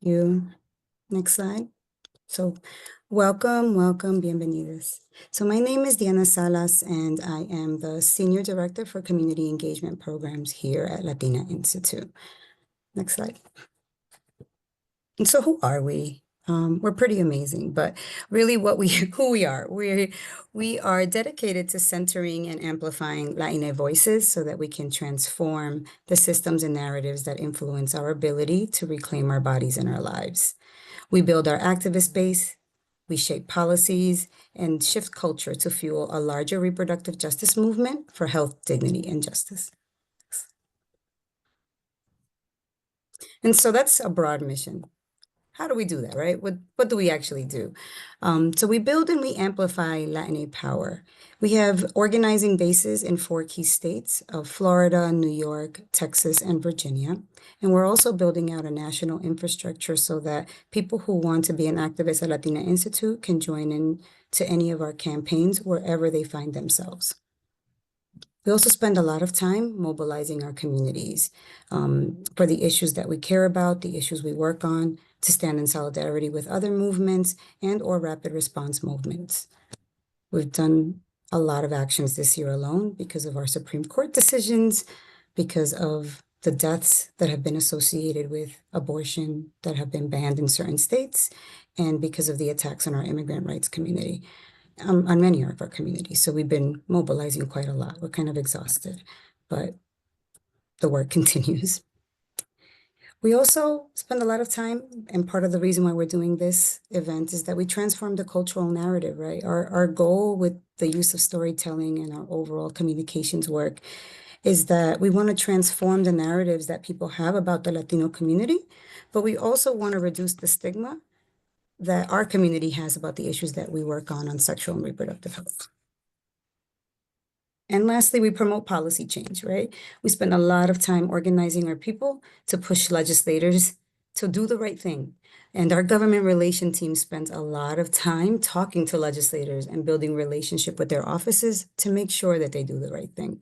You. Next slide. So, welcome, bienvenidos. So, my name is Diana Salas, and I am the Senior Director for Community Engagement Programs here at Latina Institute. Next slide. And so, who are we? We're pretty amazing, but really, who we are, we are dedicated to centering and amplifying Latina voices so that we can transform the systems and narratives that influence our ability to reclaim our bodies and our lives. We build our activist base, we shape policies, and shift culture to fuel a larger reproductive justice movement for health, dignity, and justice. And so that's a broad mission. How do we do that, right? What do we actually do? So we build and we amplify Latina power. We have organizing bases in 4 key states of Florida, New York, Texas, and Virginia. And we're also building out a national infrastructure so that people who want to be an activist at Latina Institute can join in to any of our campaigns wherever they find themselves. We also spend a lot of time mobilizing our communities for the issues that we care about, the issues we work on, to stand in solidarity with other movements and or rapid response movements. We've done a lot of actions this year alone because of our Supreme Court decisions, because of the deaths that have been associated with abortion that have been banned in certain states, and because of the attacks on our immigrant rights community. On many of our communities. So we've been mobilizing quite a lot. We're kind of exhausted, but the work continues. We also spend a lot of time, and part of the reason why we're doing this event is that we transform the cultural narrative, right? Our goal with the use of storytelling and our overall communications work is that we want to transform the narratives that people have about the Latino community, but we also want to reduce the stigma that our community has about the issues that we work on sexual and reproductive health. And lastly, we promote policy change, right? We spend a lot of time organizing our people to push legislators to do the right thing. And our government relation team spends a lot of time talking to legislators and building relationship with their offices to make sure that they do the right thing.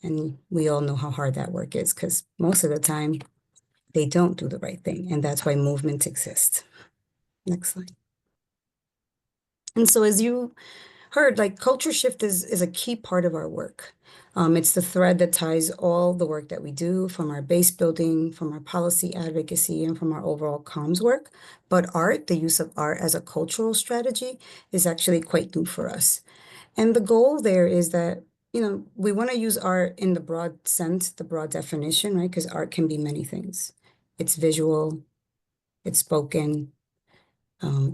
And we all know how hard that work is because most of the time they don't do the right thing. And that's why movements exist. Next slide. And so as you heard, like culture shift is a key part of our work. It's the thread that ties all the work that we do from our base building, from our policy advocacy, and from our overall comms work. But art, the use of art as a cultural strategy, is actually quite new for us. And the goal there is that, we want to use art in the broad sense, the broad definition, right? Because art can be many things. It's visual, it's spoken,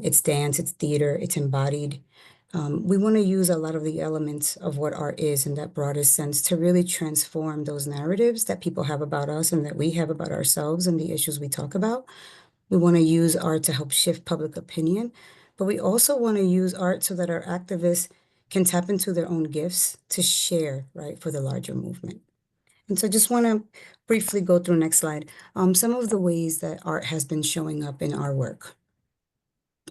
it's dance, it's theater, it's embodied. We want to use a lot of the elements of what art is in that broadest sense to really transform those narratives that people have about us and that we have about ourselves and the issues we talk about. We want to use art to help shift public opinion, but we also want to use art so that our activists can tap into their own gifts to share, right, for the larger movement. And so I just want to briefly go through next slide, some of the ways that art has been showing up in our work.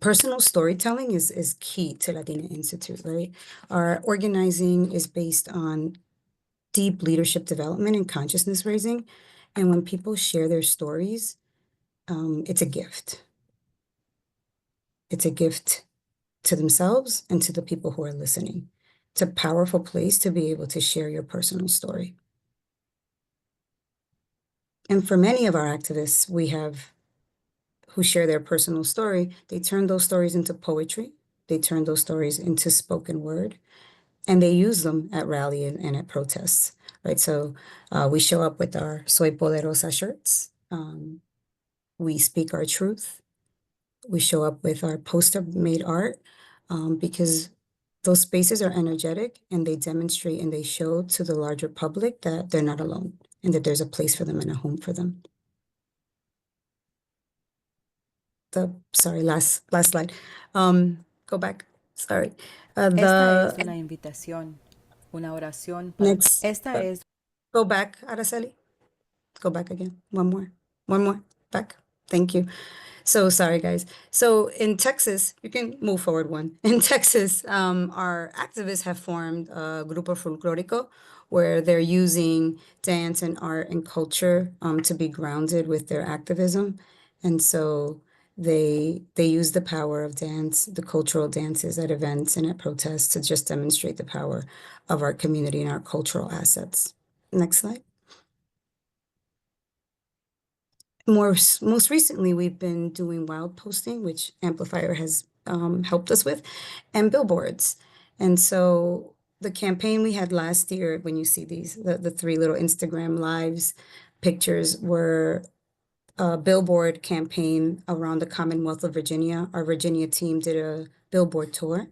Personal storytelling is key to Latina Institute, right? Our organizing is based on deep leadership development and consciousness raising. And when people share their stories, it's a gift. It's a gift to themselves and to the people who are listening. It's a powerful place to be able to share your personal story. And for many of our activists, who share their personal story, they turn those stories into poetry. They turn those stories into spoken word, and they use them at rally and at protests, right? So we show up with our Soy Poderosa shirts. We speak our truth. We show up with our poster-made art because those spaces are energetic and they demonstrate and they show to the larger public that they're not alone and that there's a place for them and a home for them. Sorry, last slide. Go back. Sorry. Esta es una invitación, una oración para... Next. Esta es... Go back, Araceli. Go back again. One more. Back. Thank you. So sorry, guys. So in Texas, you can move forward one. In Texas, our activists have formed a Grupo Folclórico where they're using dance and art and culture to be grounded with their activism. And so They use the power of dance, the cultural dances at events and at protests to just demonstrate the power of our community and our cultural assets. Next slide. Most recently, we've been doing wild posting, which Amplifier has helped us with, and billboards. And so the campaign we had last year, when you see these, the three little Instagram lives pictures were a billboard campaign around the Commonwealth of Virginia. Our Virginia team did a billboard tour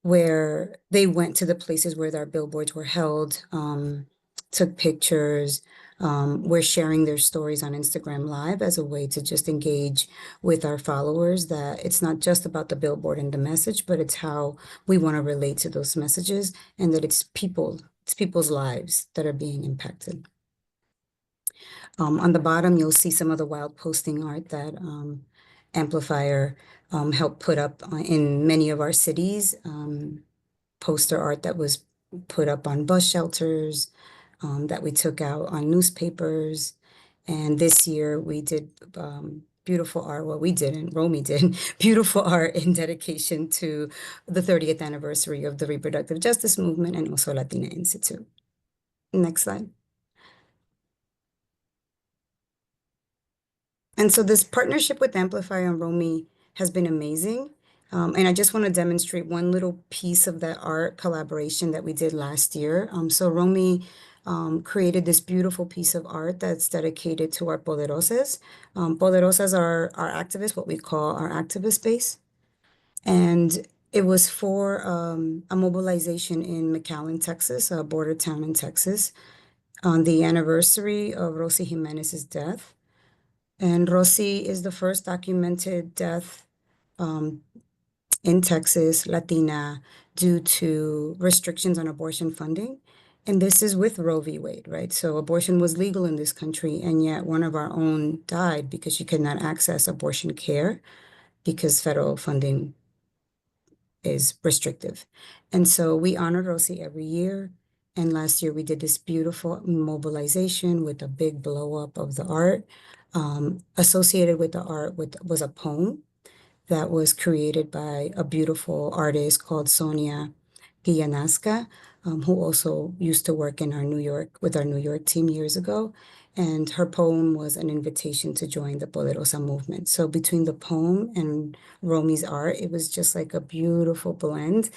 where they went to the places where their billboards were held, took pictures, were sharing their stories on Instagram Live as a way to just engage with our followers, that it's not just about the billboard and the message, but it's how we want to relate to those messages, and that it's people's lives that are being impacted. On the bottom, you'll see some of the wild posting art that Amplifier helped put up in many of our cities. Poster art that was put up on bus shelters, that we took out on newspapers. And this year we did beautiful art. Well, we didn't, Romy did, beautiful art in dedication to the 30th anniversary of the reproductive justice movement and also Latina Institute. Next slide. And so this partnership with Amplify and Romy has been amazing. And I just want to demonstrate one little piece of that art collaboration that we did last year. So Romy created this beautiful piece of art that's dedicated to our poderosas. Poderosas are our activists, what we call our activist base. And it was for a mobilization in McAllen, Texas, a border town in Texas, on the anniversary of Rosie Jimenez's death. And Rosie is the first documented death in Texas, Latina, due to restrictions on abortion funding. And this is with Roe v. Wade, right? So abortion was legal in this country, and yet one of our own died because she could not access abortion care because federal funding is restrictive. And so we honor Rosie every year. And last year we did this beautiful mobilization with a big blow up of the art. Associated with the art was a poem that was created by a beautiful artist called Sonia Guillanaska, who also used to work in our with our New York team years ago. And her poem was an invitation to join the Poderosa movement. So between the poem and Romy's art, it was just like a beautiful blend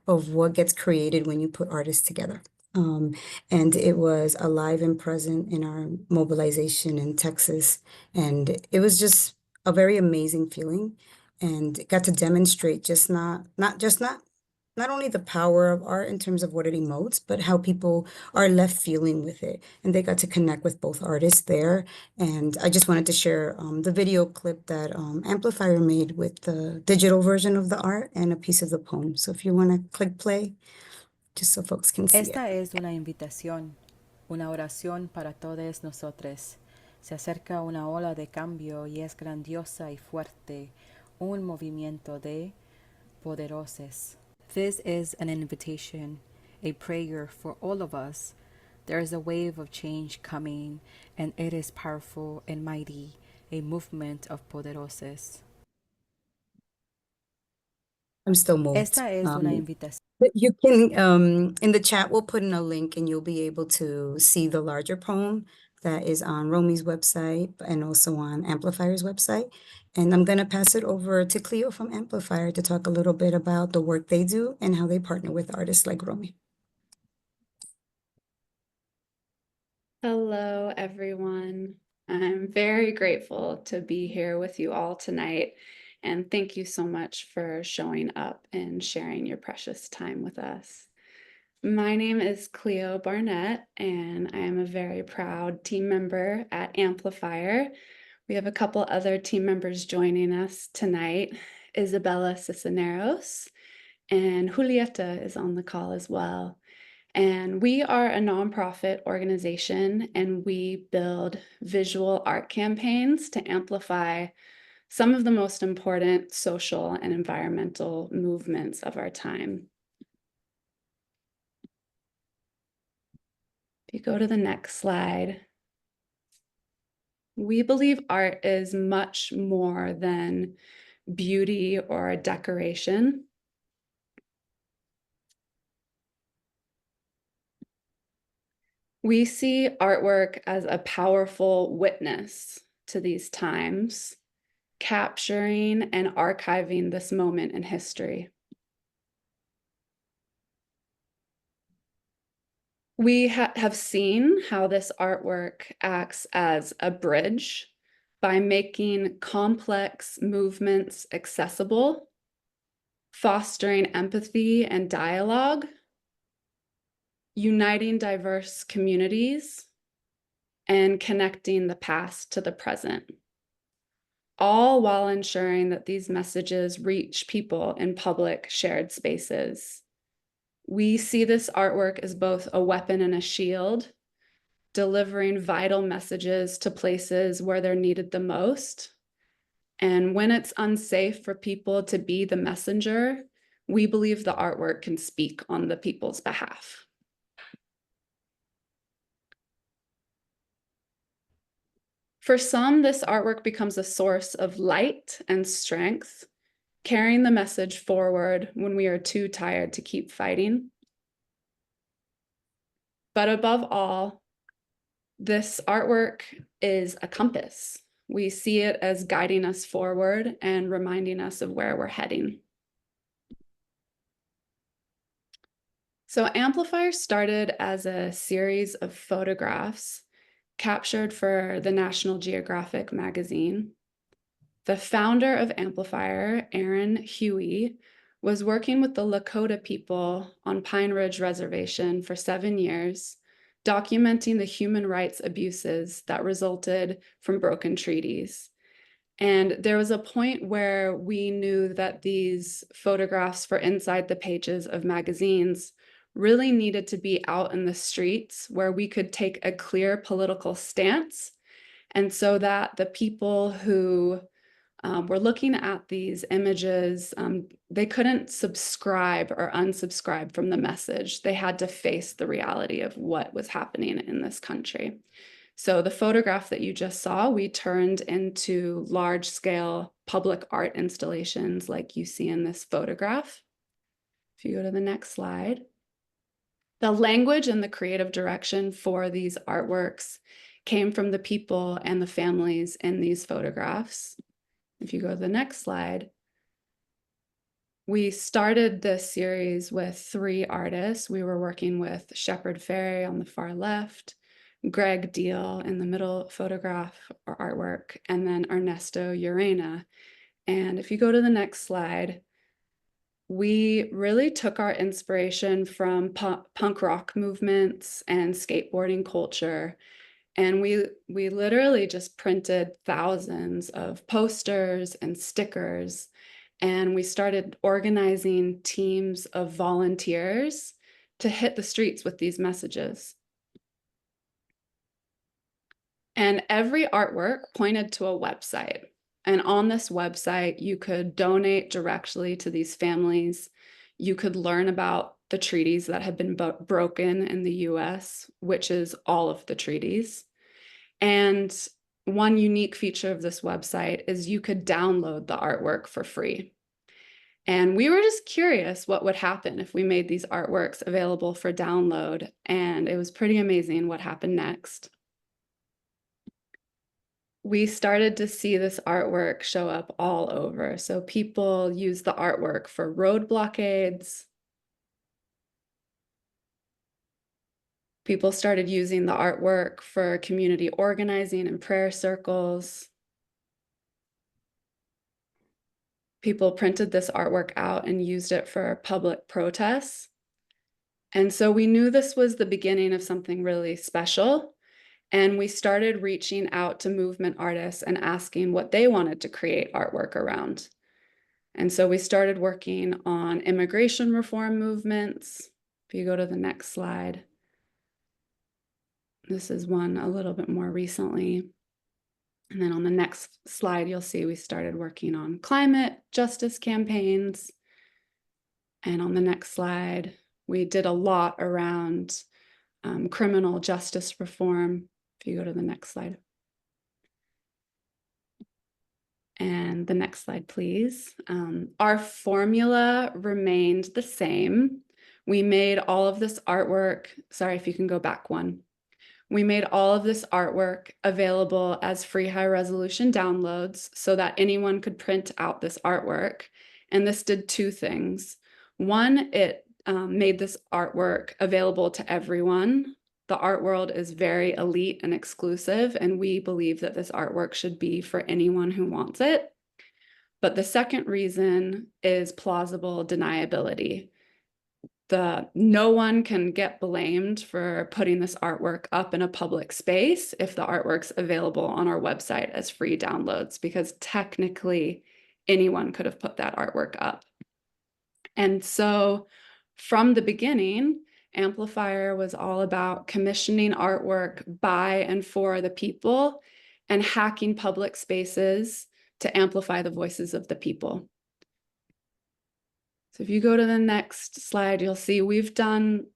of what gets created when you put artists together. And it was alive and present in our mobilization in Texas. And it was just a very amazing feeling, and got to demonstrate not only the power of art in terms of what it emotes, but how people are left feeling with it. And they got to connect with both artists there. And I just wanted to share the video clip that Amplifier made with the digital version of the art and a piece of the poem. So if you want to click play, just so folks can see it. Esta es una invitación, una oración para todos nosotros. Se acerca una ola de cambio y es grandiosa y fuerte, un movimiento de poderosos. This is an invitation, a prayer for all of us. There is a wave of change coming, and it is powerful and mighty, a movement of poderosos. I'm still moved. Esta es una invitación. But you can, in the chat, we'll put in a link and you'll be able to see the larger poem that is on Romy's website and also on Amplifier's website. And I'm going to pass it over to Cleo from Amplifier to talk a little bit about the work they do and how they partner with artists like Romy. Hello, everyone. I'm very grateful to be here with you all tonight. And thank you so much for showing up and sharing your precious time with us. My name is Cleo Barnett, and I am a very proud team member at Amplifier. We have a couple other team members joining us tonight, Isabella Cisneros, and Julieta is on the call as well. And we are a nonprofit organization, and we build visual art campaigns to amplify some of the most important social and environmental movements of our time. If you go to the next slide, We believe art is much more than beauty or a decoration. We see artwork as a powerful witness to these times, capturing and archiving this moment in history. We have seen how this artwork acts as a bridge by making complex movements accessible, fostering empathy and dialogue, uniting diverse communities, and connecting the past to the present, all while ensuring that these messages reach people in public shared spaces. We see this artwork as both a weapon and a shield, delivering vital messages to places where they're needed the most. And when it's unsafe for people to be the messenger, we believe the artwork can speak on the people's behalf. For some, this artwork becomes a source of light and strength, carrying the message forward when we are too tired to keep fighting. But above all, this artwork is a compass. We see it as guiding us forward and reminding us of where we're heading. So Amplifier started as a series of photographs captured for the National Geographic magazine. The founder of Amplifier, Aaron Huey, was working with the Lakota people on Pine Ridge Reservation for 7 years, documenting the human rights abuses that resulted from broken treaties. And there was a point where we knew that these photographs for inside the pages of magazines really needed to be out in the streets where we could take a clear political stance. And so that the people who were looking at these images, they couldn't subscribe or unsubscribe from the message. They had to face the reality of what was happening in this country. So the photograph that you just saw, we turned into large-scale public art installations like you see in this photograph. If you go to the next slide. The language and the creative direction for these artworks came from the people and the families in these photographs. If you go to the next slide, we started this series with 3 artists. We were working with Shepard Fairey on the far left, Greg Deal in the middle photograph or artwork, and then Ernesto Urena. And if you go to the next slide, we really took our inspiration from punk rock movements and skateboarding culture. And we literally just printed thousands of posters and stickers. And we started organizing teams of volunteers to hit the streets with these messages. And every artwork pointed to a website. And on this website, you could donate directly to these families. You could learn about the treaties that had been broken in the US, which is all of the treaties. And one unique feature of this website is you could download the artwork for free. And we were just curious what would happen if we made these artworks available for download. And it was pretty amazing what happened next. We started to see this artwork show up all over. So people use the artwork for road blockades. People started using the artwork for community organizing and prayer circles. People printed this artwork out and used it for public protests. And so we knew this was the beginning of something really special. And we started reaching out to movement artists and asking what they wanted to create artwork around. And so we started working on immigration reform movements. If you go to the next slide, this is one a little bit more recently. And then on the next slide, you'll see we started working on climate justice campaigns. And on the next slide, we did a lot around criminal justice reform. If you go to the next slide. And the next slide, please. Our formula remained the same. We made all of this artwork. Sorry, if you can go back one. We made all of this artwork available as free high-resolution downloads so that anyone could print out this artwork. And this did two things. One, it made this artwork available to everyone. The art world is very elite and exclusive, and we believe that this artwork should be for anyone who wants it. But the second reason is plausible deniability. No one can get blamed for putting this artwork up in a public space if the artwork's available on our website as free downloads, because technically anyone could have put that artwork up. And so from the beginning, Amplifier was all about commissioning artwork by and for the people and hacking public spaces to amplify the voices of the people. So if you go to the next slide, you'll see we've done,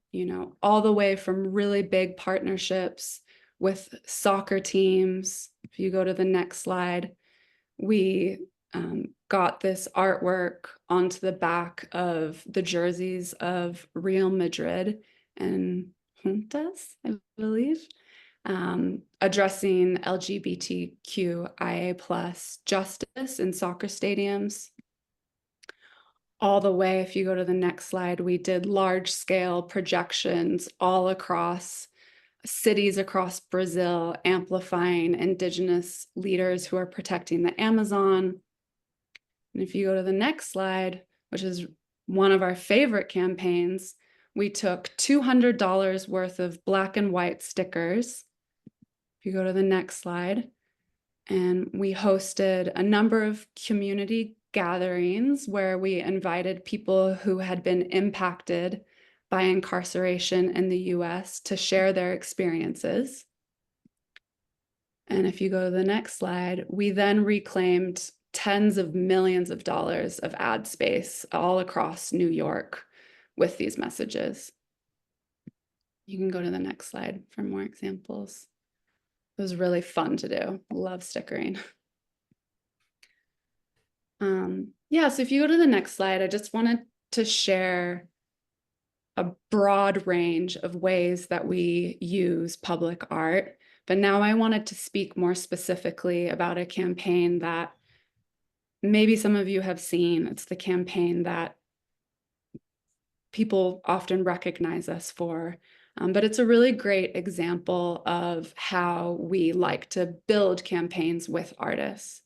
all the way from really big partnerships with soccer teams. If you go to the next slide, we got this artwork onto the back of the jerseys of Real Madrid and Juntas, I believe, addressing LGBTQIA+ justice in soccer stadiums. All the way, if you go to the next slide, we did large-scale projections all across cities across Brazil, amplifying Indigenous leaders who are protecting the Amazon. And if you go to the next slide, which is one of our favorite campaigns, we took $200 worth of black and white stickers. If you go to the next slide, and we hosted a number of community gatherings where we invited people who had been impacted by incarceration in the US to share their experiences. And if you go to the next slide, we then reclaimed tens of millions of dollars of ad space all across New York with these messages. You can go to the next slide for more examples. It was really fun to do. Love stickering. So if you go to the next slide, I just wanted to share a broad range of ways that we use public art. But now I wanted to speak more specifically about a campaign that maybe some of you have seen. It's the campaign that people often recognize us for. But it's a really great example of how we like to build campaigns with artists.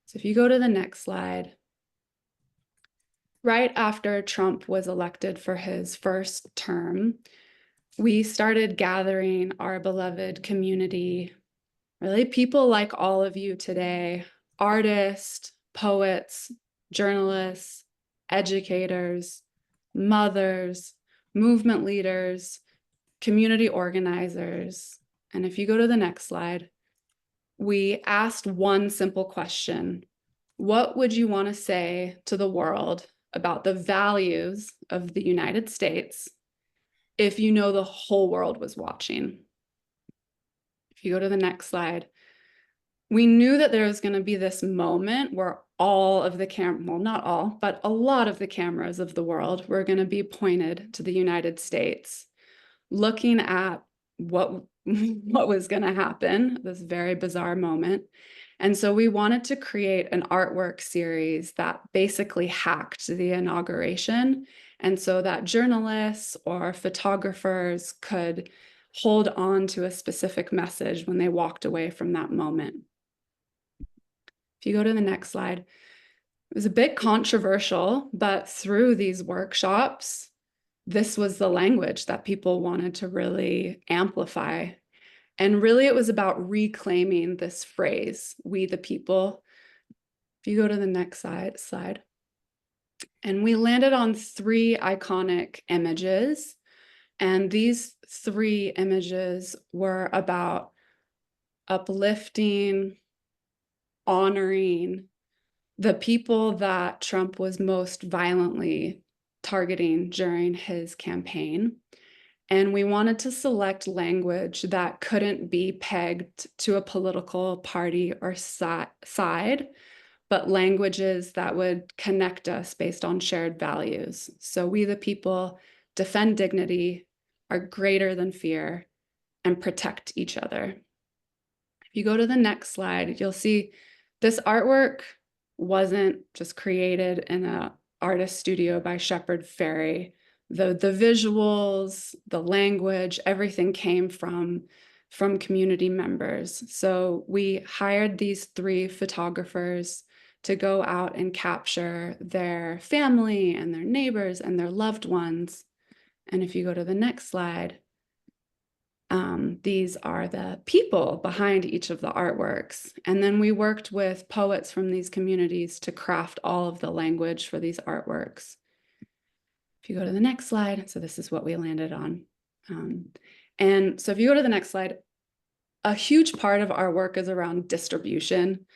So if you go to the next slide, right after Trump was elected for his first term, we started gathering our beloved community, really people like all of you today, artists, poets, journalists, educators, mothers, movement leaders, community organizers. And if you go to the next slide, we asked one simple question. What would you want to say to the world about the values of the United States if you know the whole world was watching? If you go to the next slide, we knew that there was going to be this moment where all of the well, not all, but a lot of the cameras of the world were going to be pointed to the United States, looking at what was going to happen, this very bizarre moment. And so we wanted to create an artwork series that basically hacked the inauguration. And so that journalists or photographers could hold on to a specific message when they walked away from that moment. If you go to the next slide, it was a bit controversial, but through these workshops, this was the language that people wanted to really amplify. And really, it was about reclaiming this phrase, we the people. If you go to the next slide. And we landed on 3 iconic images. And these 3 images were about uplifting, honoring the people that Trump was most violently targeting during his campaign. And we wanted to select language that couldn't be pegged to a political party or side, but languages that would connect us based on shared values. So we, the people, defend dignity, are greater than fear, and protect each other. If you go to the next slide, you'll see this artwork wasn't just created in an artist studio by Shepard Fairey. The visuals, the language, everything came from community members. So we hired these 3 photographers to go out and capture their family and their neighbors and their loved ones. And if you go to the next slide, these are the people behind each of the artworks. And then we worked with poets from these communities to craft all of the language for these artworks. If you go to the next slide, so this is what we landed on. And so if you go to the next slide, a huge part of our work is around distribution.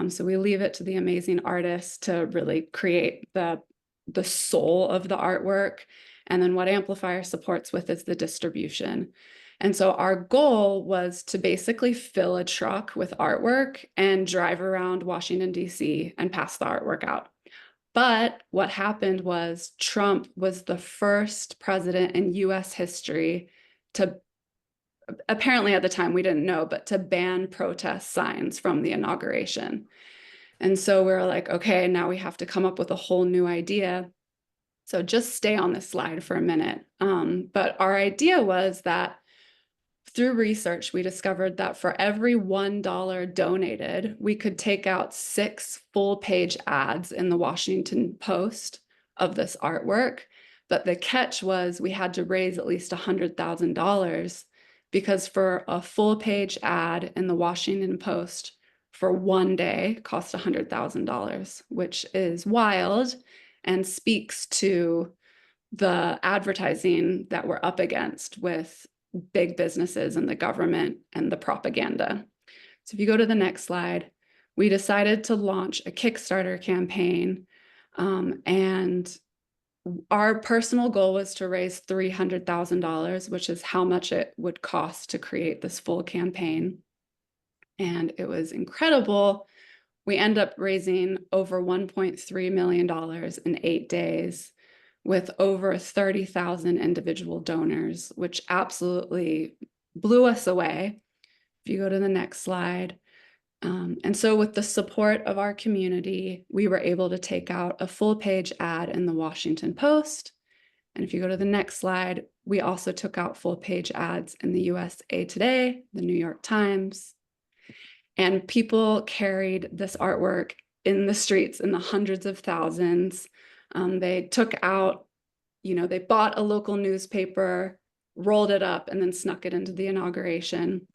So we leave it to the amazing artists to really create the soul of the artwork. And then what Amplifier supports with is the distribution. And so our goal was to basically fill a truck with artwork and drive around Washington, D.C. and pass the artwork out. But what happened was Trump was the first president in US history to, apparently at the time we didn't know, but to ban protest signs from the inauguration. And so we were like, okay, now we have to come up with a whole new idea. So just stay on this slide for a minute. But our idea was that through research, we discovered that for every $1 donated, we could take out 6 full-page ads in the Washington Post of this artwork. But the catch was we had to raise at least $100,000 because for a full-page ad in the Washington Post for one day cost $100,000, which is wild and speaks to the advertising that we're up against with big businesses and the government and the propaganda. So if you go to the next slide, we decided to launch a Kickstarter campaign, and our personal goal was to raise $300,000, which is how much it would cost to create this full campaign. And it was incredible. We end up raising over $1.3 million in 8 days, with over 30,000 individual donors, which absolutely blew us away. If you go to the next slide. And so with the support of our community, we were able to take out a full-page ad in the Washington Post. And if you go to the next slide, we also took out full-page ads in the USA Today, the New York Times. And people carried this artwork in the streets in the hundreds of thousands. They took out, they bought a local newspaper, rolled it up, and then snuck it into the inauguration.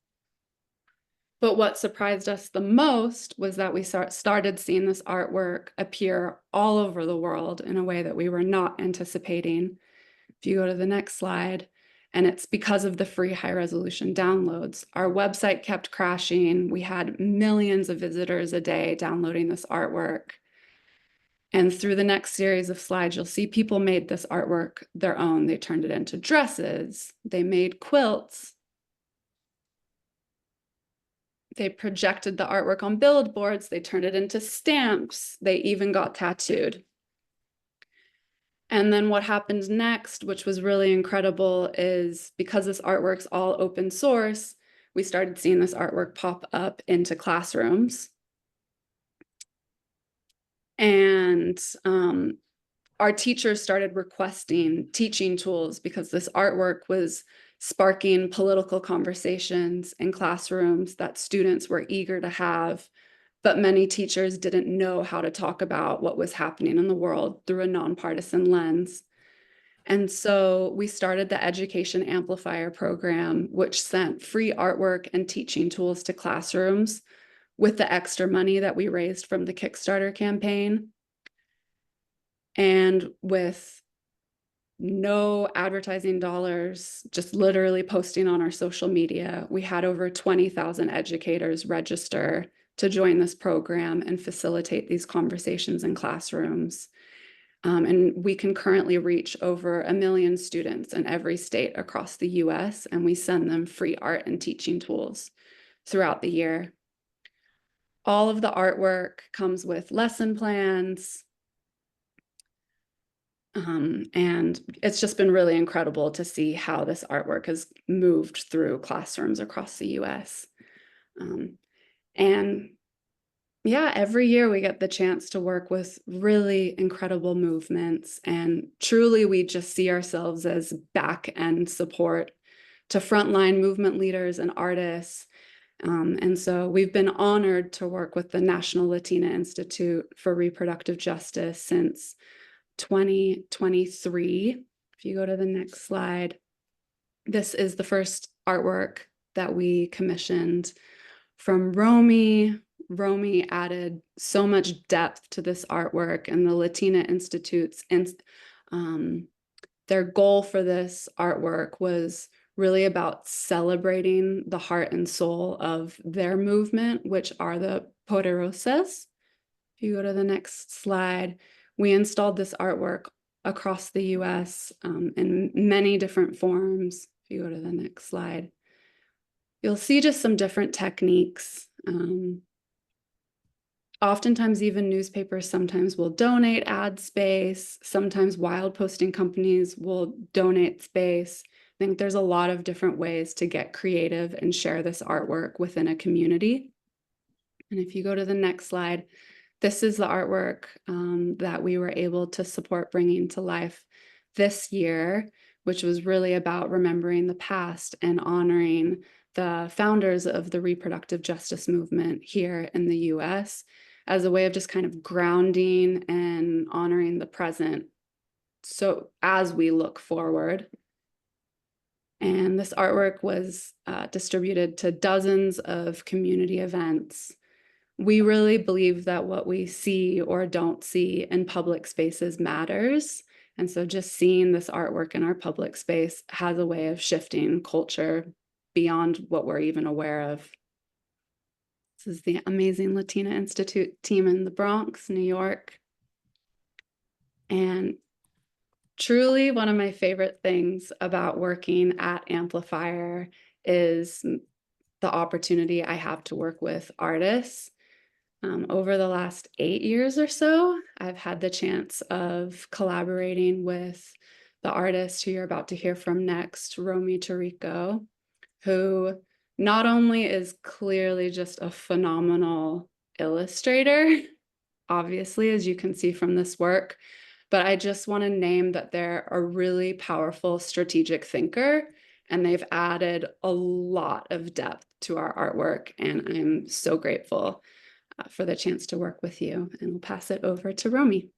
But what surprised us the most was that we started seeing this artwork appear all over the world in a way that we were not anticipating. If you go to the next slide, and it's because of the free high-resolution downloads. Our website kept crashing. We had millions of visitors a day downloading this artwork. And through the next series of slides, you'll see people made this artwork their own. They turned it into dresses. They made quilts. They projected the artwork on billboards. They turned it into stamps. They even got tattooed. And then what happened next, which was really incredible, is because this artwork's all open source, we started seeing this artwork pop up into classrooms. And our teachers started requesting teaching tools because this artwork was sparking political conversations in classrooms that students were eager to have, but many teachers didn't know how to talk about what was happening in the world through a nonpartisan lens. And so we started the Education Amplifier program, which sent free artwork and teaching tools to classrooms with the extra money that we raised from the Kickstarter campaign. And with no advertising dollars, just literally posting on our social media, we had over 20,000 educators register to join this program and facilitate these conversations in classrooms. And we can currently reach over 1 million students in every state across the US, and we send them free art and teaching tools throughout the year. all of the artwork comes with lesson plans. And it's just been really incredible to see how this artwork has moved through classrooms across the US. And yeah, every year we get the chance to work with really incredible movements, and truly we just see ourselves as back end support to frontline movement leaders and artists. And so we've been honored to work with the National Latina Institute for Reproductive Justice since 2023. If you go to the next slide, this is the first artwork that we commissioned from Romy. Romy added so much depth to this artwork, and the Latina Institute's their goal for this artwork was really about celebrating the heart and soul of their movement, which are the Poderosas. If you go to the next slide, we installed this artwork across the US in many different forms. If you go to the next slide, you'll see just some different techniques. Oftentimes, even newspapers sometimes will donate ad space. Sometimes wild posting companies will donate space. I think there's a lot of different ways to get creative and share this artwork within a community. And if you go to the next slide, this is the artwork that we were able to support bringing to life this year, which was really about remembering the past and honoring the founders of the reproductive justice movement here in the US as a way of just kind of grounding and honoring the present. So as we look forward. And this artwork was distributed to dozens of community events. We really believe that what we see or don't see in public spaces matters. And so just seeing this artwork in our public space has a way of shifting culture beyond what we're even aware of. This is the amazing Latina Institute team in the Bronx, New York. And truly one of my favorite things about working at Amplifier is the opportunity I have to work with artists. Over the last 8 years or so, I've had the chance of collaborating with the artist who you're about to hear from next, Romy Tirico, who not only is clearly just a phenomenal illustrator, obviously, as you can see from this work, but I just want to name that they're a really powerful strategic thinker, and they've added a lot of depth to our artwork, and I'm so grateful for the chance to work with you. And we'll pass it over to Romy.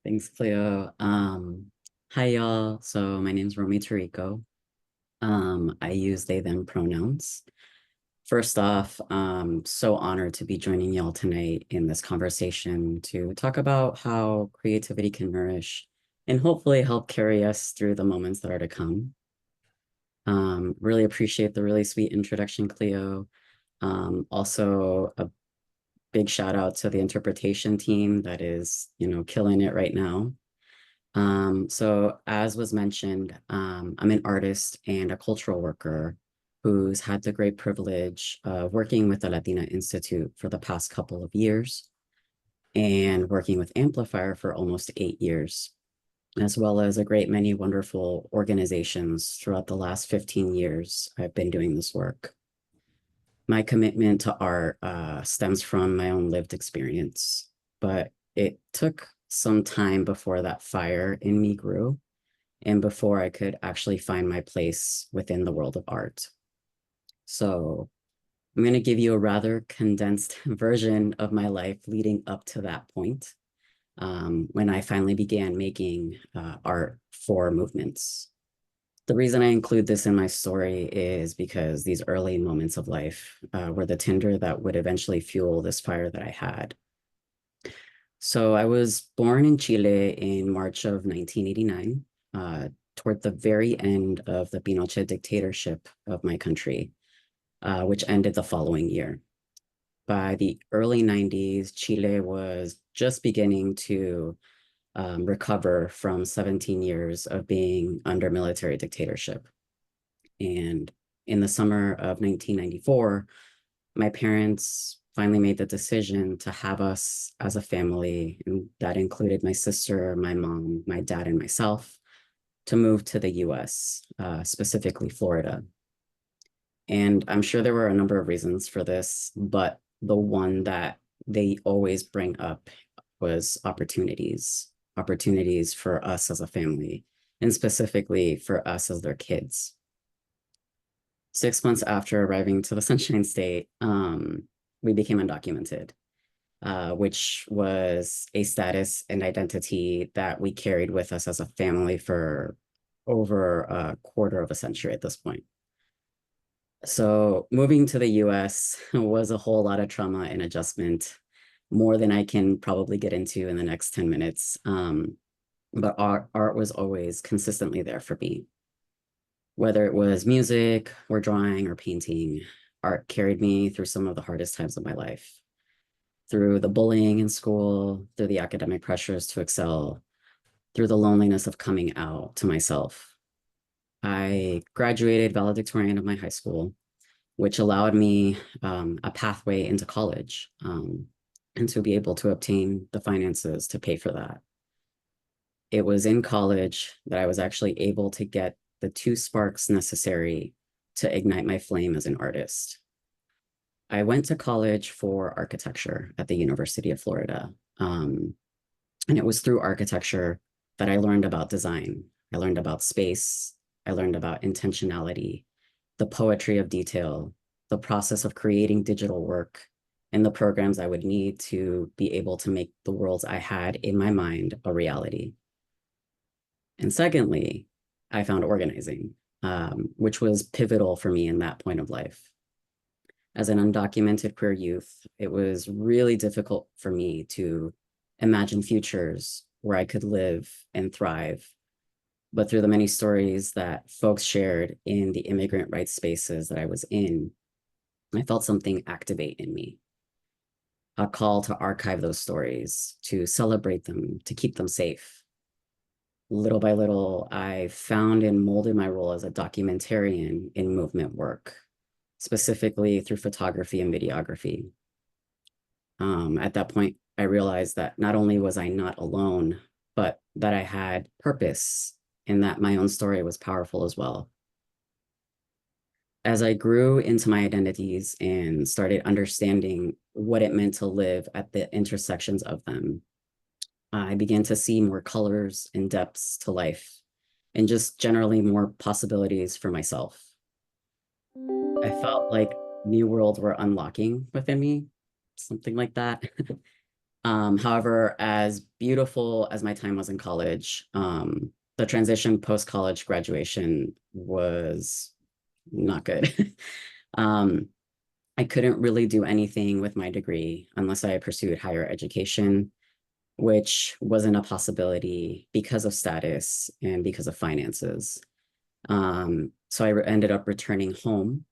Thanks, Cleo. Hi, y'all. So my name is Romy Tirico. I use they, them pronouns. First off, so honored to be joining y'all tonight in this conversation to talk about how creativity can nourish and hopefully help carry us through the moments that are to come. Really appreciate the really sweet introduction, Cleo. Also a big shout out to the interpretation team that is, killing it right now. So as was mentioned, I'm an artist and a cultural worker who's had the great privilege of working with the Latina Institute for the past couple of years and working with Amplifier for almost 8 years, as well as a great many wonderful organizations throughout the last 15 years I've been doing this work. My commitment to art stems from my own lived experience, but it took some time before that fire in me grew and before I could actually find my place within the world of art. So I'm going to give you a rather condensed version of my life leading up to that point when I finally began making art for movements. The reason I include this in my story is because these early moments of life were the tinder that would eventually fuel this fire that I had. So I was born in Chile in March of 1989, toward the very end of the Pinochet dictatorship of my country, which ended the following year. By the early 90s, Chile was just beginning to recover from 17 years of being under military dictatorship. And in the summer of 1994, my parents finally made the decision to have us as a family, and that included my sister, my mom, my dad, and myself, to move to the US, specifically Florida. And I'm sure there were a number of reasons for this, but the one that they always bring up was opportunities for us as a family, and specifically for us as their kids. 6 months after arriving to the Sunshine State, we became undocumented, which was a status and identity that we carried with us as a family for over a quarter of a century at this point. So moving to the US was a whole lot of trauma and adjustment, more than I can probably get into in the next 10 minutes. But art was always consistently there for me. Whether it was music or drawing or painting, art carried me through some of the hardest times of my life. Through the bullying in school, through the academic pressures to excel, through the loneliness of coming out to myself. I graduated valedictorian of my high school, which allowed me a pathway into college, and to be able to obtain the finances to pay for that. It was in college that I was actually able to get the 2 sparks necessary to ignite my flame as an artist. I went to college for architecture at the University of Florida. And it was through architecture that I learned about design. I learned about space. I learned about intentionality, the poetry of detail, the process of creating digital work, and the programs I would need to be able to make the worlds I had in my mind a reality. And secondly, I found organizing, which was pivotal for me in that point of life. As an undocumented queer youth, it was really difficult for me to imagine futures where I could live and thrive. But through the many stories that folks shared in the immigrant rights spaces that I was in, I felt something activate in me. A call to archive those stories, to celebrate them, to keep them safe. Little by little, I found and molded my role as a documentarian in movement work, specifically through photography and videography. At that point, I realized that not only was I not alone, but that I had purpose and that my own story was powerful as well. As I grew into my identities and started understanding what it meant to live at the intersections of them, I began to see more colors and depths to life, and just generally more possibilities for myself. I felt like new worlds were unlocking within me, something like that. However, as beautiful as my time was in college, the transition post-college graduation was not good. I couldn't really do anything with my degree unless I pursued higher education, which wasn't a possibility because of status and because of finances. So I ended up returning home,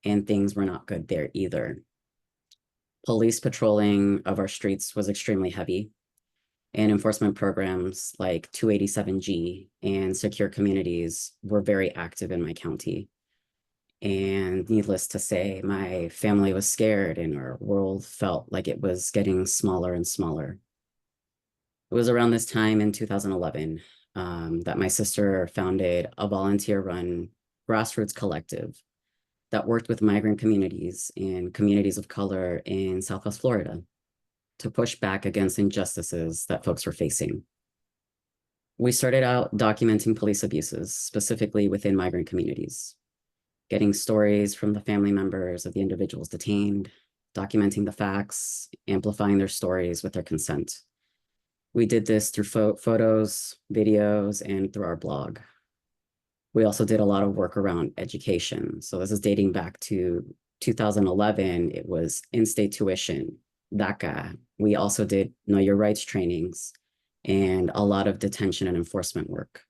and things were not good there either. Police patrolling of our streets was extremely heavy, and enforcement programs like 287G and secure communities were very active in my county. And needless to say, my family was scared and our world felt like it was getting smaller and smaller. It was around this time in 2011 that my sister founded a volunteer-run grassroots collective that worked with migrant communities and communities of color in Southwest Florida to push back against injustices that folks were facing. We started out documenting police abuses, specifically within migrant communities, getting stories from the family members of the individuals detained, documenting the facts, amplifying their stories with their consent. We did this through photos, videos, and through our blog. We also did a lot of work around education. So this is dating back to 2011. It was in-state tuition, DACA. We also did Know Your Rights trainings and a lot of detention and enforcement work.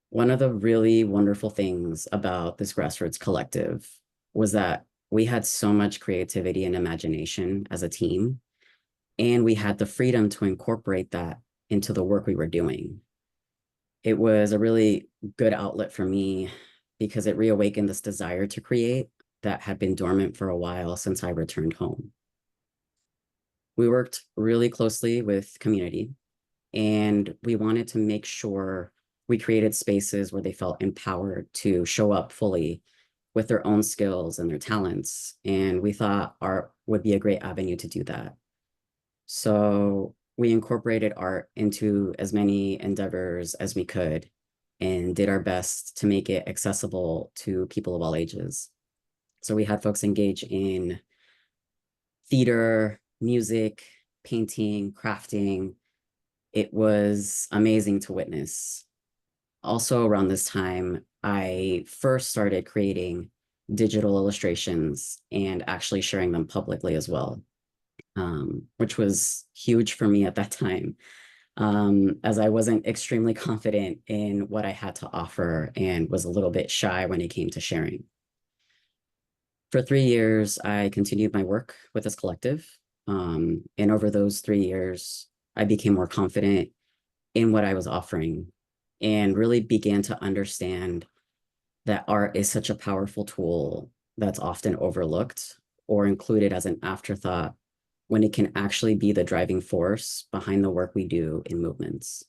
One of the really wonderful things about this grassroots collective was that we had so much creativity and imagination as a team, and we had the freedom to incorporate that into the work we were doing. It was a really good outlet for me because it reawakened this desire to create that had been dormant for a while since I returned home. We worked really closely with community, and we wanted to make sure we created spaces where they felt empowered to show up fully with their own skills and their talents. And we thought art would be a great avenue to do that. So we incorporated art into as many endeavors as we could and did our best to make it accessible to people of all ages. So we had folks engage in theater, music, painting, crafting. It was amazing to witness. Also around this time, I first started creating digital illustrations and actually sharing them publicly as well, which was huge for me at that time, as I wasn't extremely confident in what I had to offer and was a little bit shy when it came to sharing. For 3 years, I continued my work with this collective. And over those 3 years, I became more confident in what I was offering and really began to understand that art is such a powerful tool that's often overlooked or included as an afterthought when it can actually be the driving force behind the work we do in movements.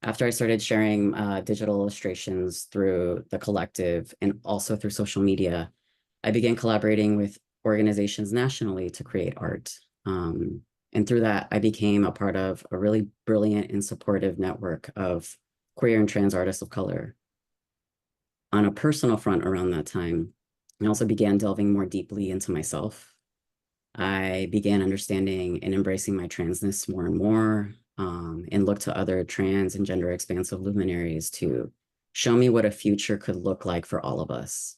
After I started sharing digital illustrations through the collective and also through social media, I began collaborating with organizations nationally to create art. And through that, I became a part of a really brilliant and supportive network of queer and trans artists of color. On a personal front around that time, I also began delving more deeply into myself. I began understanding and embracing my transness more and more, and looked to other trans and gender expansive luminaries to show me what a future could look like for all of us.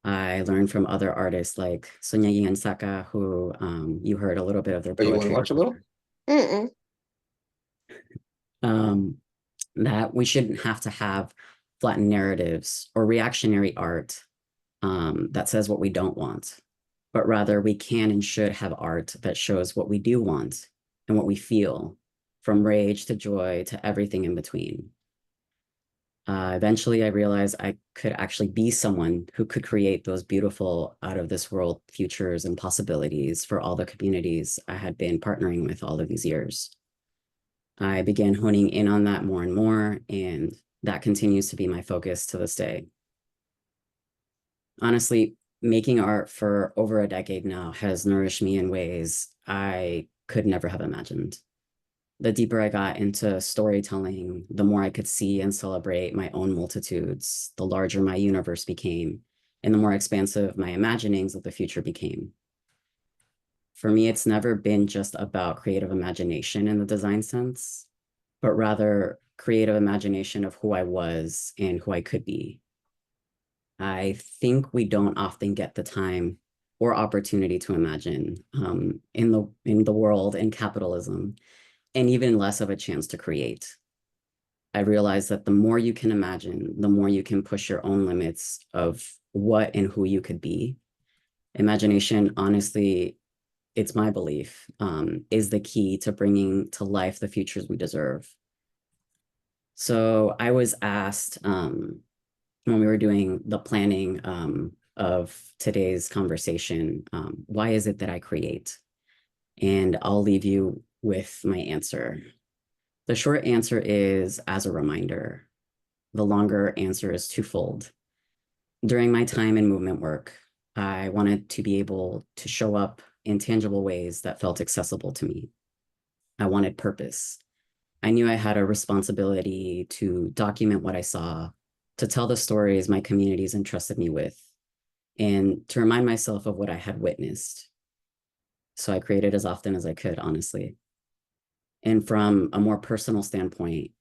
I learned from other artists like Sonia Yansaka, who you heard a little bit of their Oh, you want to poetry. watch a little? That we shouldn't have to have flattened narratives or reactionary art that says what we don't want, but rather we can and should have art that shows what we do want and what we feel, from rage to joy to everything in between. Eventually, I realized I could actually be someone who could create those beautiful out of this world futures and possibilities for all the communities I had been partnering with all of these years. I began honing in on that more and more, and that continues to be my focus to this day. Honestly, making art for over a decade now has nourished me in ways I could never have imagined. The deeper I got into storytelling, the more I could see and celebrate my own multitudes, the larger my universe became, and the more expansive my imaginings of the future became. For me, it's never been just about creative imagination in the design sense, but rather creative imagination of who I was and who I could be. I think we don't often get the time or opportunity to imagine in the world in capitalism, and even less of a chance to create. I realized that the more you can imagine, the more you can push your own limits of what and who you could be. Imagination, honestly, it's my belief, is the key to bringing to life the futures we deserve. So I was asked when we were doing the planning of today's conversation, why is it that I create? And I'll leave you with my answer. The short answer is as a reminder. The longer answer is twofold. During my time in movement work, I wanted to be able to show up in tangible ways that felt accessible to me. I wanted purpose. I knew I had a responsibility to document what I saw, to tell the stories my communities entrusted me with, and to remind myself of what I had witnessed. So I created as often as I could, honestly. And from a more personal standpoint,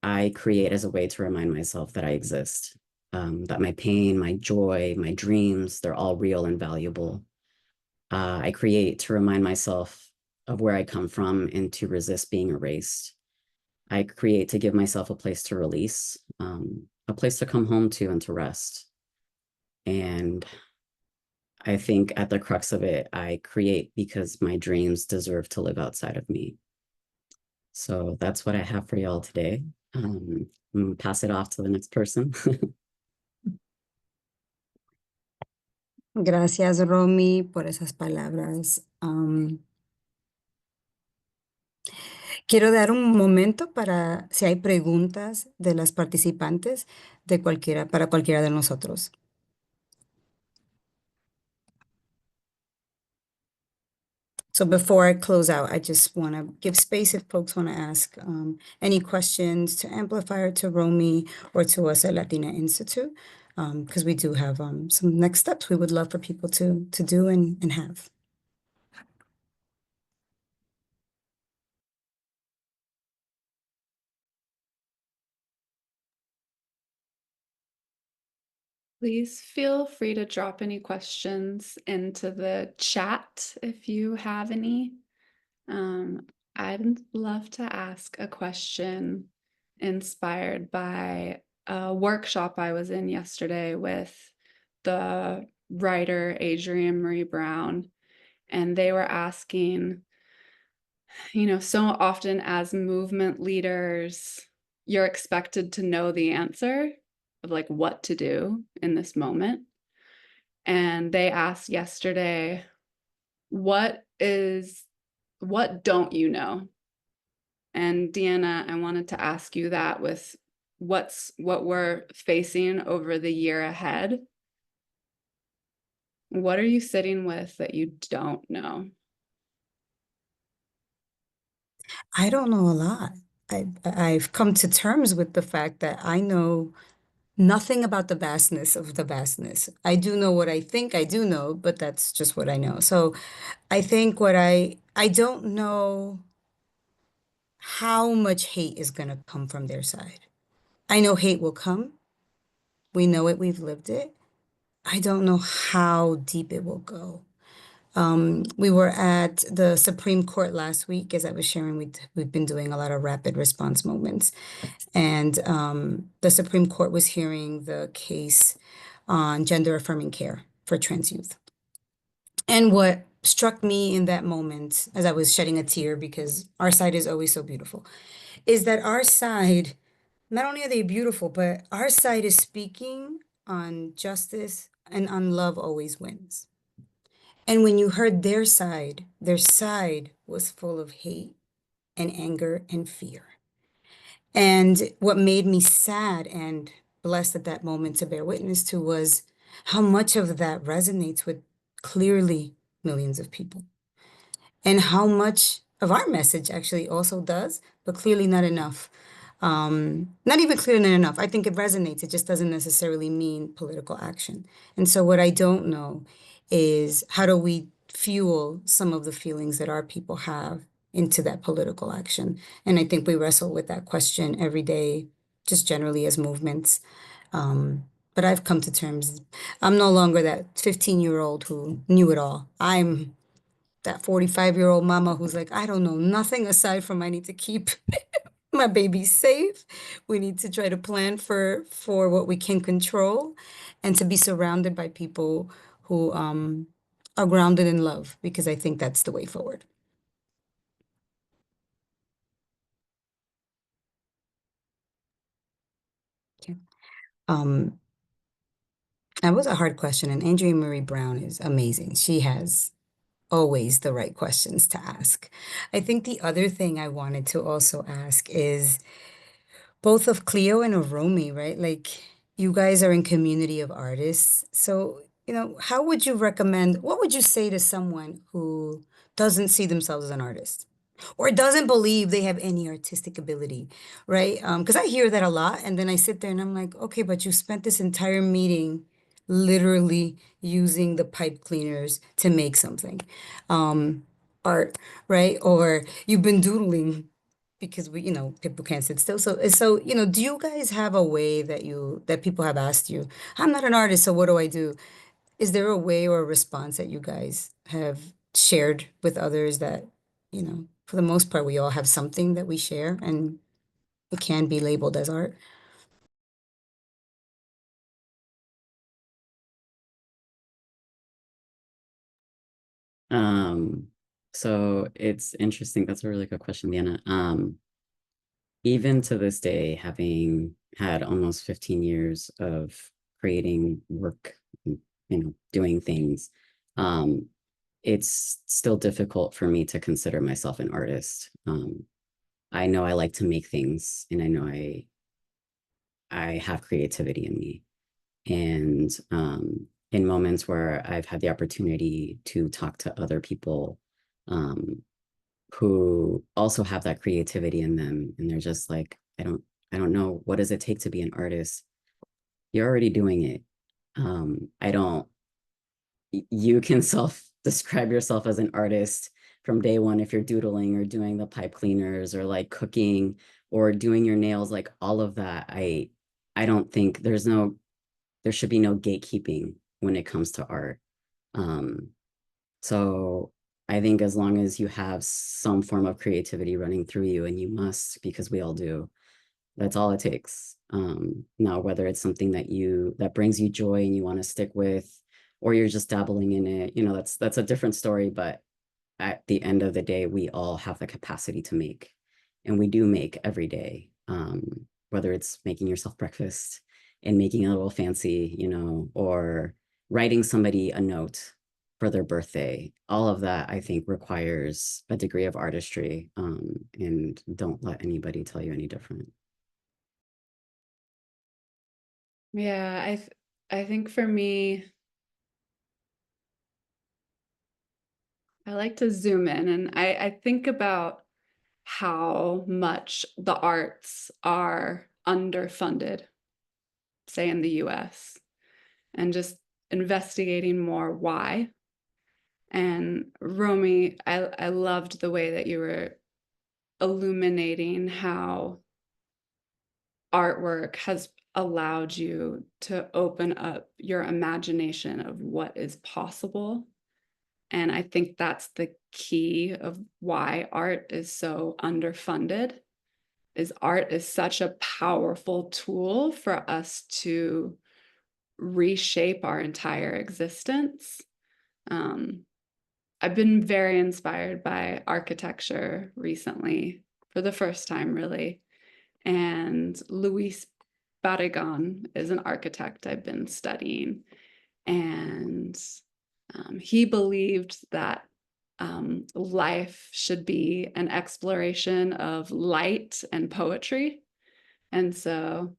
I create as a way to remind myself that I exist, that my pain, my joy, my dreams, they're all real and valuable. I create to remind myself of where I come from and to resist being erased. I create to give myself a place to release, a place to come home to and to rest. And I think at the crux of it, I create because my dreams deserve to live outside of me. So that's what I have for y'all today. I'm gonna pass it off to the next person. Gracias, Romy, por esas palabras. Quiero dar un momento para si hay preguntas de las participantes de cualquiera, para cualquiera de nosotros. So before I close out, I just want to give space if folks want to ask any questions to Amplifier, to Romy, or to us at Latina Institute, because we do have some next steps we would love for people to do and have. Please feel free to drop any questions into the chat if you have any. I'd love to ask a question inspired by a workshop I was in yesterday with the writer Adrienne Marie Brown, and they were asking, so often as movement leaders, you're expected to know the answer of like what to do in this moment. And they asked yesterday, what don't you know? And Deanna, I wanted to ask you that with what we're facing over the year ahead. What are you sitting with that you don't know? I don't know a lot. I've come to terms with the fact that I know nothing about the vastness of the vastness. I do know what I think I do know, but that's just what I know. So I think what I don't know how much hate is going to come from their side. I know hate will come. We know it, we've lived it. I don't know how deep it will go. We were at the Supreme Court last week, as I was sharing, we've been doing a lot of rapid response moments. And the Supreme Court was hearing the case on gender affirming care for trans youth. And what struck me in that moment, as I was shedding a tear, because our side is always so beautiful, is that our side, not only are they beautiful, but our side is speaking on justice and on love always wins. And when you heard their side was full of hate and anger and fear. And what made me sad and blessed at that moment to bear witness to was how much of that resonates with clearly millions of people, and how much of our message actually also does, but clearly not enough. Not even clearly enough. I think it resonates. It just doesn't necessarily mean political action. And so what I don't know is how do we fuel some of the feelings that our people have into that political action? And I think we wrestle with that question every day, just generally as movements. But I've come to terms. I'm no longer that 15-year-old who knew it all. I'm that 45-year-old mama who's like, I don't know nothing aside from I need to keep my baby safe. We need to try to plan for what we can control and to be surrounded by people who are grounded in love, because I think that's the way forward. Okay. That was a hard question, and Andrea Marie Brown is amazing. She has always the right questions to ask. I think the other thing I wanted to also ask is both of Cleo and of Romy, right? Like, you guys are in community of artists. So, how would you recommend, what would you say to someone who doesn't see themselves as an artist or doesn't believe they have any artistic ability, right? Because I hear that a lot, and then I sit there and I'm like, okay, but you spent this entire meeting literally using the pipe cleaners to make something, art, right? Or you've been doodling because people can't sit still. So, do you guys have a way that people have asked you, I'm not an artist, so what do I do? Is there a way or a response that you guys have shared with others that, for the most part, we all have something that we share and it can be labeled as art? So it's interesting. That's a really good question, Diana. Even to this day, having had almost 15 years of creating work, doing things, it's still difficult for me to consider myself an artist. I know I like to make things, and I know I have creativity in me. And in moments where I've had the opportunity to talk to other people who also have that creativity in them, and they're just like, I don't know, what does it take to be an artist? You're already doing it. I don't, you can self-describe yourself as an artist from day one if you're doodling or doing the pipe cleaners or like cooking or doing your nails, like all of that. I don't think there should be no gatekeeping when it comes to art. So I think as long as you have some form of creativity running through you, and you must, because we all do, that's all it takes. Now, whether it's something that brings you joy and you want to stick with, or you're just dabbling in it, that's a different story. But at the end of the day, we all have the capacity to make, and we do make every day. Whether it's making yourself breakfast and making it a little fancy, or writing somebody a note for their birthday, all of that I think requires a degree of artistry. And don't let anybody tell you any different. Yeah, I think for me, I like to zoom in, and I think about how much the arts are underfunded, say in the US, and just investigating more why. And Romy, I loved the way that you were illuminating how artwork has allowed you to open up your imagination of what is possible. And I think that's the key of why art is so underfunded, is art is such a powerful tool for us to reshape our entire existence. I've been very inspired by architecture recently, for the first time, really. And Luis Barragan is an architect I've been studying. And he believed that life should be an exploration of light and poetry. And so,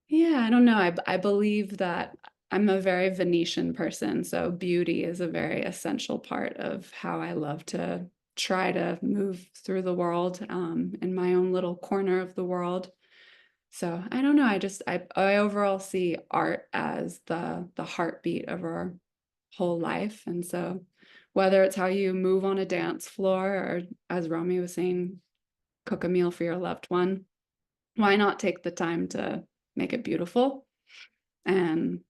yeah, I don't know. I believe that I'm a very Venetian person, so beauty is a very essential part of how I love to try to move through the world, in my own little corner of the world. So I don't know. I overall see art as the heartbeat of our whole life. And so whether it's how you move on a dance floor, or as Romy was saying, cook a meal for your loved one, why not take the time to make it beautiful? And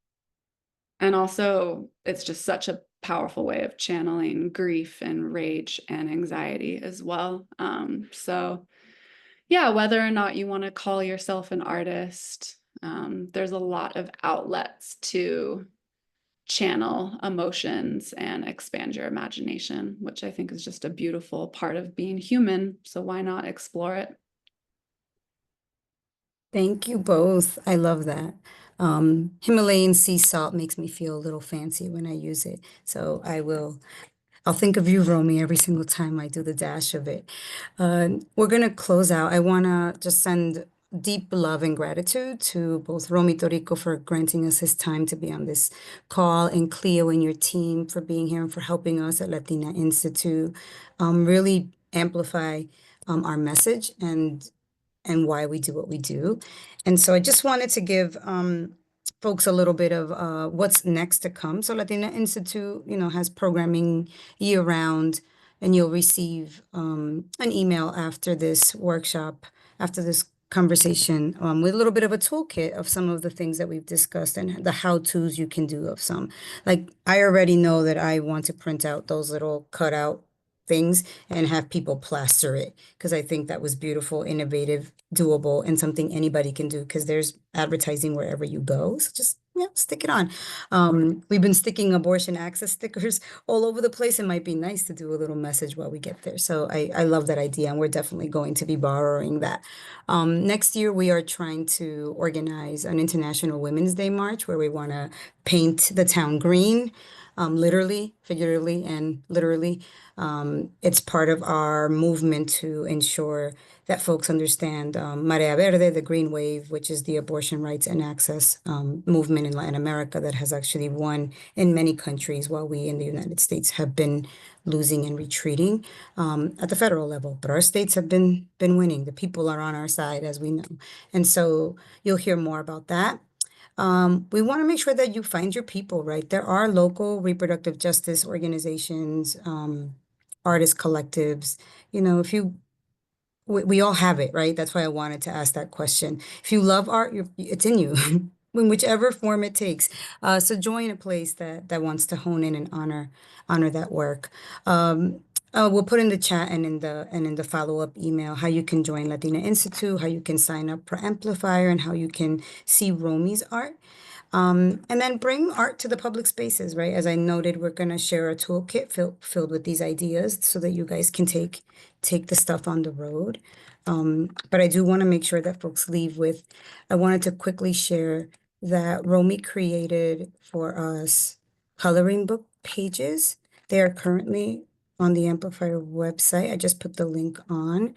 also it's just such a powerful way of channeling grief and rage and anxiety as well. So yeah, whether or not you want to call yourself an artist, there's a lot of outlets to channel emotions and expand your imagination, which I think is just a beautiful part of being human. So why not explore it? Thank you both. I love that. Himalayan sea salt makes me feel a little fancy when I use it. So I'll think of you, Romy, every single time I do the dash of it. We're going to close out. I want to just send deep love and gratitude to both Romy Torico for granting us his time to be on this call, and Cleo and your team for being here and for helping us at Latina Institute really amplify our message and why we do what we do. And so I just wanted to give folks a little bit of what's next to come. So Latina Institute, has programming year round, and you'll receive an email after this workshop, after this conversation, with a little bit of a toolkit of some of the things that we've discussed and the how-tos you can do of some. Like, I already know that I want to print out those little cutout things and have people plaster it, because I think that was beautiful, innovative, doable, and something anybody can do, because there's advertising wherever you go. So just yeah, stick it on. We've been sticking abortion access stickers all over the place. It might be nice to do a little message while we get there. So I love that idea, and we're definitely going to be borrowing that. Next year, we are trying to organize an International Women's Day March where we want to paint the town green, literally, figuratively, and literally. It's part of our movement to ensure that folks understand Marea Verde, the Green Wave, which is the abortion rights and access movement in Latin America that has actually won in many countries, while we in the United States have been losing and retreating at the federal level. But our states have been winning. The people are on our side, as we know. And so you'll hear more about that. We want to make sure that you find your people, right? There are local reproductive justice organizations, artist collectives. You know, if you we all have it, right? That's why I wanted to ask that question. If you love art, it's in you, in whichever form it takes. So join a place that wants to hone in and honor that work. We'll put in the chat and in the follow-up email how you can join Latina Institute, how you can sign up for Amplifier, and how you can see Romy's art. And then bring art to the public spaces, right? As I noted, we're going to share a toolkit filled with these ideas so that you guys can take the stuff on the road. But I do want to make sure that folks leave with, I wanted to quickly share that Romy created for us coloring book pages. They are currently on the Amplifier website. I just put the link on.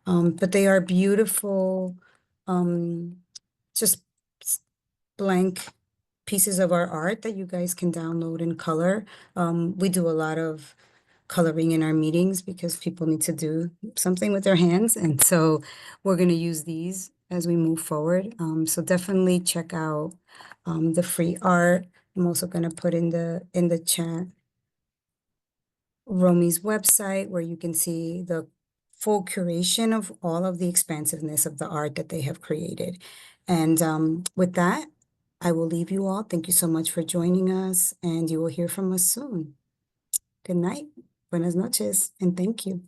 But they are beautiful, just blank pieces of our art that you guys can download in color. We do a lot of coloring in our meetings because people need to do something with their hands. And so we're going to use these as we move forward. So definitely check out the free art. I'm also going to put in the chat Romy's website where you can see the full curation of all of the expansiveness of the art that they have created. And with that, I will leave you all. Thank you so much for joining us, and you will hear from us soon. Good night, buenas noches, and thank you.